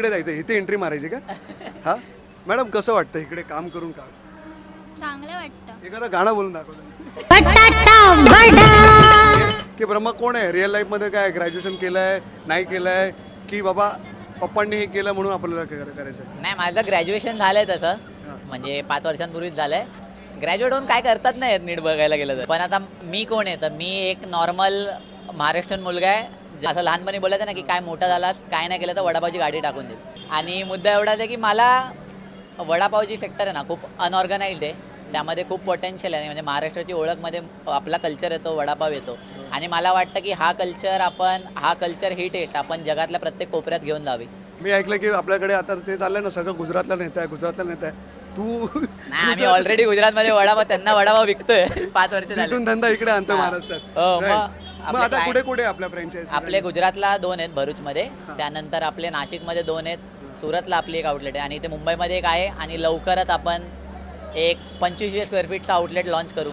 इकडे जायचं, इथे एंट्री मारायची का? हा मॅडम, कसं वाटतं इकडे काम करून? का चांगलं वाटतं. एखादं गाणं बोलून दाखवतं की ब्रह्मा कोण आहे रिअल लाईफ मध्ये? काय ग्रॅज्युएशन केलंय, नाही केलंय, की बाबा पप्पांनी हे केलं म्हणून आपल्याला करायचं? नाही, माझं ग्रॅज्युएशन झालंय तसं, म्हणजे 5 वर्षांपूर्वीच झालंय. ग्रॅज्युएट होऊन काय करतात नाही येत नीट बघायला गेलं तर. पण आता मी कोण आहे, तर मी एक नॉर्मल महाराष्ट्रीयन मुलगा आहे. असं लहानपणी बोलायचं ना की काय मोठा झालास काय नाही केलं तर वडापावची गाडी टाकून दे. आणि मुद्दा एवढाच आहे की मला वडापावची सेक्टर आहे ना खूप अनऑर्गनाइज्ड आहे. त्यामध्ये खूप पोटेन्शियल आहे. म्हणजे महाराष्ट्राची ओळखमध्ये आपला कल्चर येतो, वडापाव येतो. आणि मला वाटतं की हा कल्चर हिट आहे आपण जगातल्या प्रत्येक कोपऱ्यात घेऊन जावी. मी ऐकलं की आपल्याकडे आता ते चाललंय ना, सगळं गुजरातला नेता आहे. तू नाही, आम्ही ऑलरेडी गुजरातमध्ये त्यांना वडापाव विकतोय 5 वर्ष झाले. तिथून धंदा इकडे आणतो महाराष्ट्रात. हो, मग आता कुठे कुठे आपल्या फ्रँचायझी? आपले गुजरातला 2 आहेत भरूचमध्ये, त्यानंतर आपले नाशिकमध्ये 2 आहेत, सुरतला आपली एक आउटलेट आहे आणि इथे मुंबईमध्ये एक आहे. आणि लवकरच आपण एक 2500 स्क्वेअर फीटचा आउटलेट लॉन्च करू.